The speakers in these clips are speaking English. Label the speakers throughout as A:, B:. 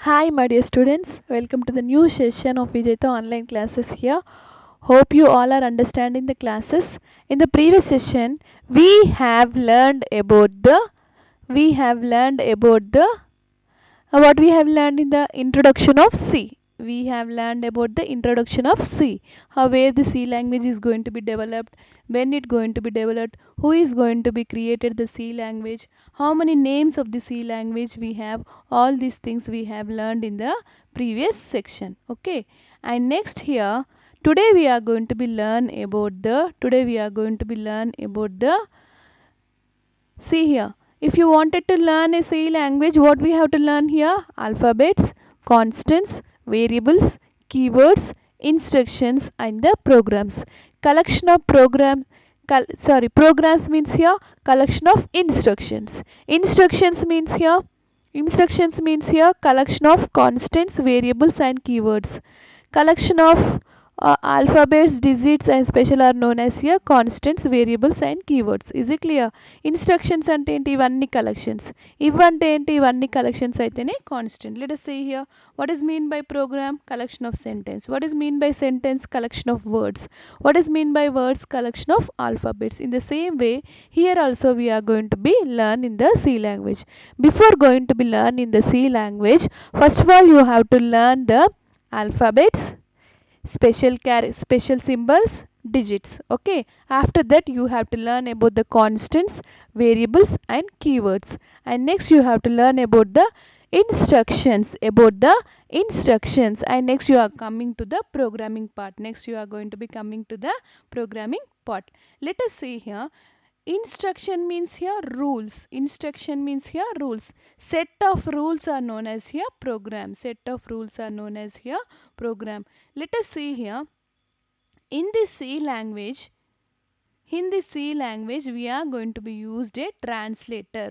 A: Hi, my dear students. Welcome to the new session of Vijayta online classes here. Hope you all are understanding the classes. In the previous session, we have learned about the what we have learned in the introduction of C. We have learned about the introduction of C, how where the C language is going to be developed, when it going to be developed, who is going to be created the C language, how many names of the C language we have. All these things we have learned in the previous section. Okay, and next here today we are going to be learn about the see here. If you wanted to learn a C language, what we have to learn here? Alphabets, constants, variables, keywords, instructions, and the programs. Collection of programs means here collection of instructions. Instructions means here collection of constants, variables, and keywords. Collection of alphabets, digits, and special are known as here constants, variables, and keywords. Is it clear? Instructions అంటే ఏంటి ఇవన్నీ collections. ఇవంటే ఏంటి ఇవన్నీ collections అయితేనే constant. Let us see here what is mean by program, collection of sentence. What is mean by sentence, collection of words. What is mean by words, collection of alphabets. In the same way here also we are going to be learn in the C language. Before going to be learn in the C language, first of all you have to learn the alphabets, special symbols, digits. Okay, after that you have to learn about the constants, variables, and keywords. And next you have to learn about the instructions, and next you are coming to the programming part. Next you are going to be coming to the programming part. Let us see here. Instruction means here rules. Instruction means here rules. Set of rules are known as here program. Set of rules are known as here program. Let us see here. In the C language, we are going to be used a translator.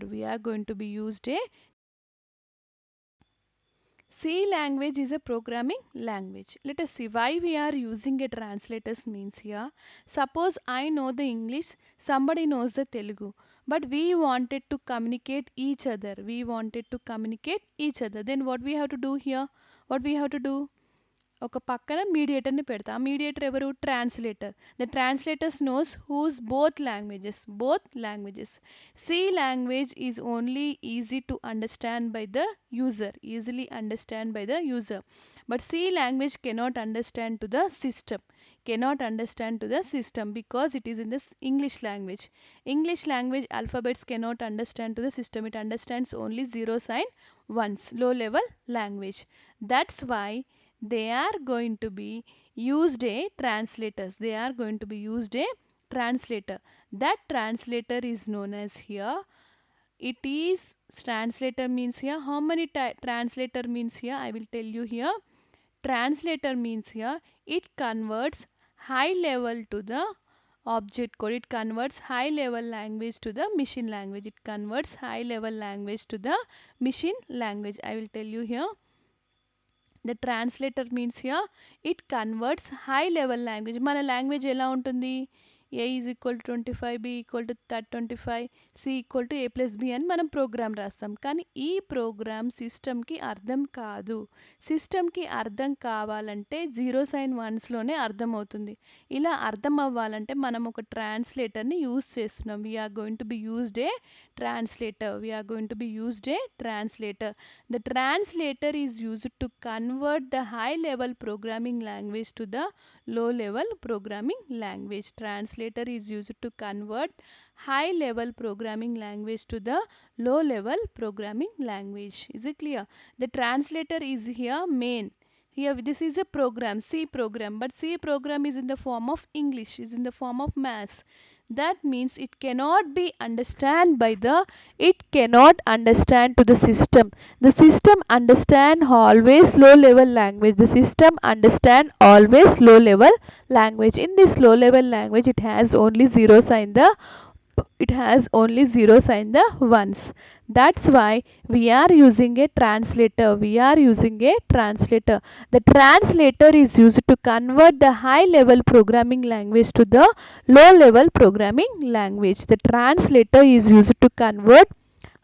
A: C language is a programming language. Let us see why we are using a translators means here. Suppose I know the English, somebody knows the Telugu, but we wanted to communicate each other. Then what we have to do here? ఒక పక్కన మీడియేటర్ని పెడతా. ఆ mediator ఎవరు? Translator. The translators knows whose both languages. C language is only easy to understand by the user. But C language cannot understand to the system because it is in this English language alphabets cannot understand to the system. It understands only zeros and ones, low level language. That's why they are going to be used a translator. That translator is known as here. It is translator means here how many translator means here I will tell you here. Translator means here it converts high level to the object code. It converts high level language to the machine language. I will tell you here. The translator means here it converts high level language. మన language ఎలా ఉంటుంది? A is equal to 25, B equal to 25, C equal to A plus B అని మనం programme రాస్తాం. కానీ ఈ programme సిస్టమ్కి అర్థం కాదు. సిస్టమ్కి అర్థం కావాలంటే జీరోస్ అండ్ వన్స్లోనే అర్థమవుతుంది. ఇలా అర్థం అవ్వాలంటే మనం ఒక ట్రాన్స్లేటర్ని యూజ్ చేస్తున్నాం. We are going to be used a translator. The translator is used to convert the high level programming language to the low level programming language. Translator is used to convert high level programming language to the low level programming language. Is it clear? The translator is here main. Here this is a program, C program, but C program is in the form of English, is in the form of maths. That means it cannot understand to the system. The system understand always low level language. In this low level language it has only zeros and the ones. That's why we are using a translator. The translator is used to convert the high level programming language to the low level programming language. The translator is used to convert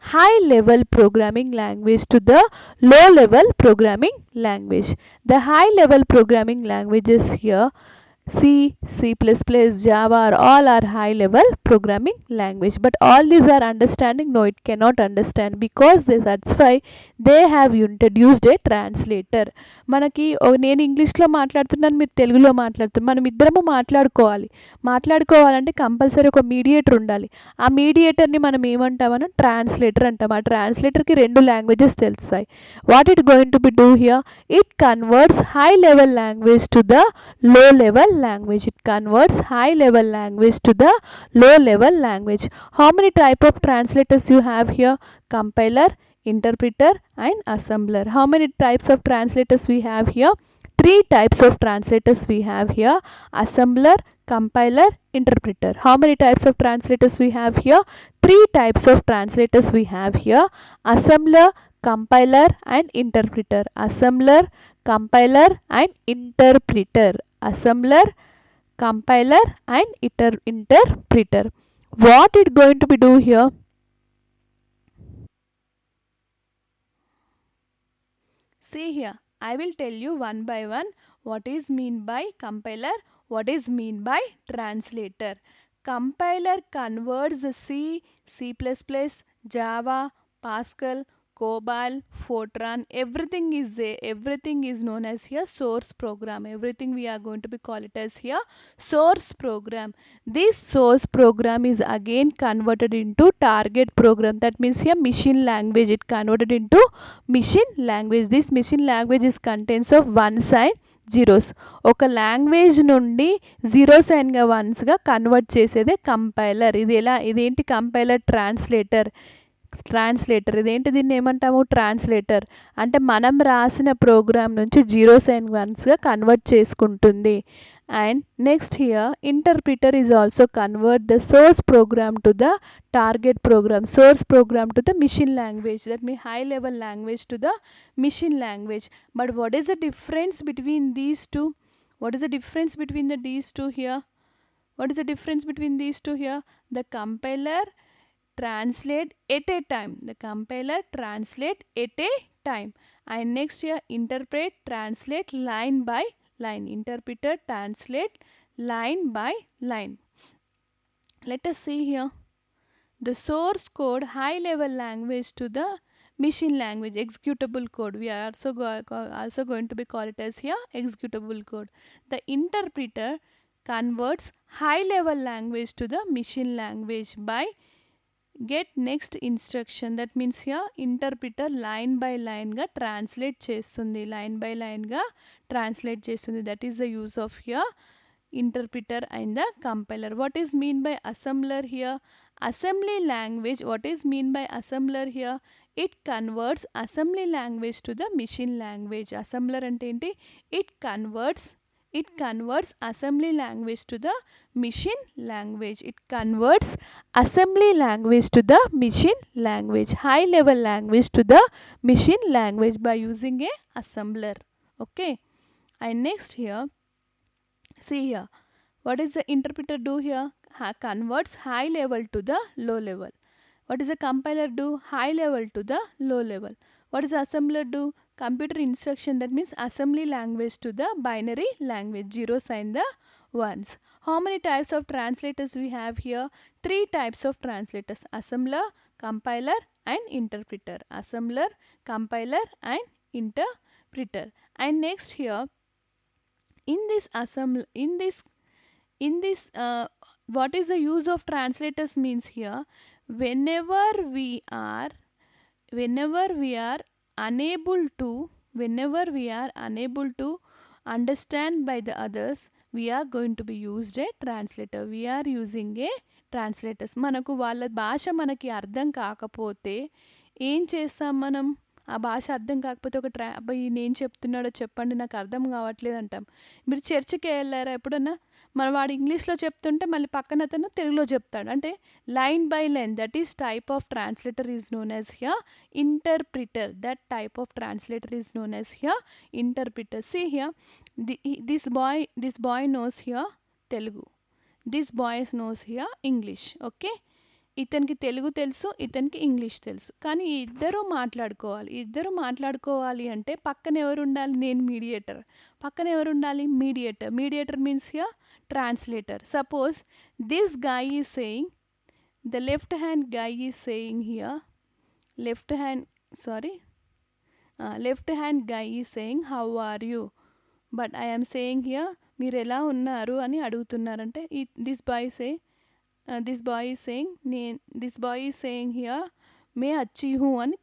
A: high level programming language to the low level programming language. The high level programming languages here, C, C++, Java are all are high level programming language. But all these are understanding? No, it cannot understand because that's why they have introduced a translator. మనకి నేను ఇంగ్లీష్లో మాట్లాడుతున్నాను, మీరు తెలుగులో మాట్లాడుతున్నారు, మనం ఇద్దరము మాట్లాడుకోవాలంటే కంపల్సరీ ఒక మీడియేటర్ ఉండాలి. ఆ మీడియేటర్ని మనం ఏమంటామని ట్రాన్స్లేటర్ అంటాం. ఆ ట్రాన్స్లేటర్కి రెండు లాంగ్వేజెస్ తెలుస్తాయి. What it going to be do here? It converts high level language to the low level language. It converts high level language to the low level language. How many type of translators you have here? Compiler, interpreter and assembler. How many types of translators we have here? Three types of translators we have here: assembler, compiler, interpreter. How many types of translators we have here? Three types of translators we have here: assembler, compiler and interpreter. Assembler, compiler and interpreter. Assembler, compiler and interpreter. What it going to be do here? See here, I will tell you one by one what is mean by compiler, what is mean by translator. Compiler converts the C, C++, Java, Pascal, COBOL, Fortran, everything is there. Everything is known as here source program. Everything we are going to be call it as here source program. This source program is again converted into target program. That means here machine language. It converted into machine language. This machine language is contains of ones and zeros. ఒక language నుండి zeros and వన్స్గా convert చేసేదే compiler. ఇదేంటి compiler? Translator. ఇదేంటి, దీన్ని ఏమంటాము? Translator. అంటే మనం రాసిన ప్రోగ్రామ్ నుంచి జీరోస్ అండ్ వన్స్గా కన్వర్ట్ చేసుకుంటుంది. And next here, interpreter is also convert the source program to the target program, source program to the machine language. That means high level language to the machine language. But what is the difference between these two? What is the difference between these two here? What is the difference between these two here? The compiler translate at a time. The compiler translate at a time. And next here, interpret translate line by line. Interpreter translate line by line. Let us see here. The source code high level language to the machine language executable code. We are also going to be call it as here executable code. The interpreter converts high level language to the machine language by get next instruction. That means here interpreter line by line ga translate చేస్తుంది. Line by line ga translate చేస్తుంది. That is the use of here interpreter and the compiler. What is mean by assembler here? Assembly language. What is mean by assembler here? It converts assembly language to the machine language. Assembler ante enti? It converts assembly language to the machine language. It converts assembly language to the machine language, high level language to the machine language by using a assembler. Okay. And next here, see here, what is the interpreter do here? Converts high level to the low level. What does the compiler do? High level to the low level. What does the assembler do? Computer instruction, that means assembly language to the binary language, zeros and the ones. How many types of translators we have here? Three types of translators: assembler, compiler and interpreter. Assembler, compiler and interpreter. And next here, in this assembler, in this what is the use of translators means here? whenever we are whenever we are unable to understand by the others, we are going to be used a translator. We are using a translators. మనకు వాళ్ళ భాష మనకి అర్థం కాకపోతే ఏం చేస్తాం మనం? ఆ భాష అర్థం కాకపోతే అబ్బాయి ఈయన ఏం చెప్తున్నాడో చెప్పండి, నాకు అర్థం కావట్లేదు అంటాం. మీరు చర్చికి వెళ్ళారా ఎప్పుడన్నా? వాడు ఇంగ్లీష్లో చెప్తుంటే మళ్ళీ పక్కన అతను తెలుగులో చెప్తాడు. అంటే line by line. That is type of translator is known as here interpreter. That type of translator is known as here interpreter. See here, this boy knows here Telugu. This boy knows here English. Okay. ఇతనికి తెలుగు తెలుసు, ఇతనికి English తెలుసు, కానీ ఇద్దరు మాట్లాడుకోవాలి అంటే పక్కన ఎవరు ఉండాలి? నేను మీడియేటర్. పక్కన ఎవరు ఉండాలి? Mediator means here translator. Suppose this guy is saying, the left hand guy is saying here, left hand sorry left hand guy is saying how are you, but I am saying here మీరు ఎలా ఉన్నారు అని అడుగుతున్నారంటే this boy say this boy is saying here మే అచ్చి who అని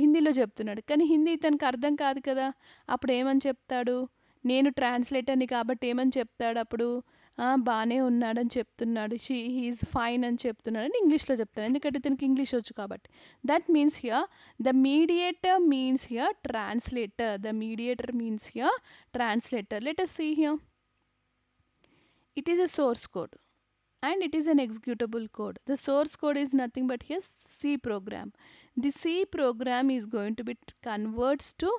A: హిందీలో చెప్తున్నాడు, కానీ హిందీ ఇతనికి అర్థం కాదు కదా. అప్పుడు ఏమని చెప్తాడు? నేను ట్రాన్స్లేటర్ని కాబట్టి ఏమని చెప్తాడు అప్పుడు? బాగానే ఉన్నాడని చెప్తున్నాడు, హీఈస్ ఫైన్ అని చెప్తున్నాడు అని ఇంగ్లీష్లో చెప్తాడు, ఎందుకంటే ఇతనికి ఇంగ్లీష్ వచ్చు కాబట్టి. That means here the mediator means here translator. Let us see here. It is a source code and it is an executable code. The source code is nothing but here C program. The C program is going to be converts to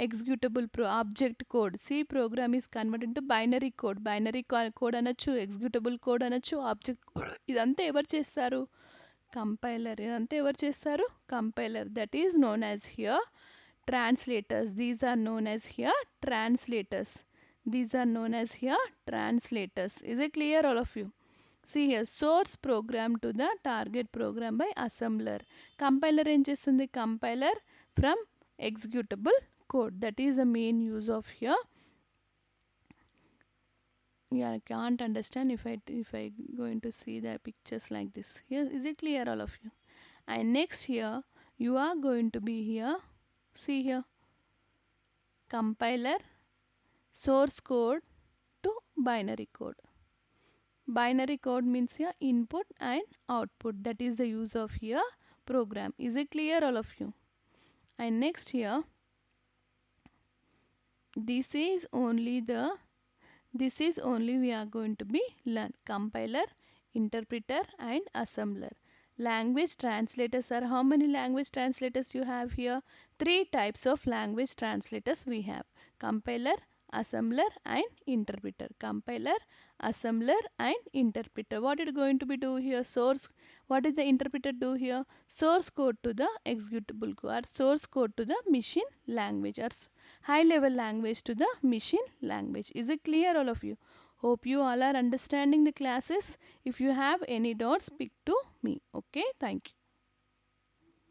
A: executable object code. C program is converted into binary code. Binary code అనొచ్చు, executable code అనొచ్చు, object code. ఇదంతా ఎవరు చేస్తారు? Compiler. ఇదంతా ఎవరు చేస్తారు? Compiler. That is known as here translators. These are known as here translators. Is it clear all of you? See here, source program to the target program by assembler. Compiler ఏం చేస్తుంది? Compiler from executable code. That is the main use of here. Yeah, I can't understand if I going to see the pictures like this. Here, is it clear all of you? And next here, you are going to be here. See here, compiler, source code to binary code. Binary code means here input and output. That is the use of here program. Is it clear all of you? And next here, this is only we are going to be learn compiler, interpreter and assembler. Language translators are, how many language translators you have here? 3 types of language translators we have: compiler, assembler and interpreter. Compiler, assembler and interpreter. What it going to be do here? What is the interpreter do here? Source code to the executable code, or source code to the machine language, or high level language to the machine language. Is it clear all of you? Hope you all are understanding the classes. If you have any doubts, speak to me. Okay, thank you.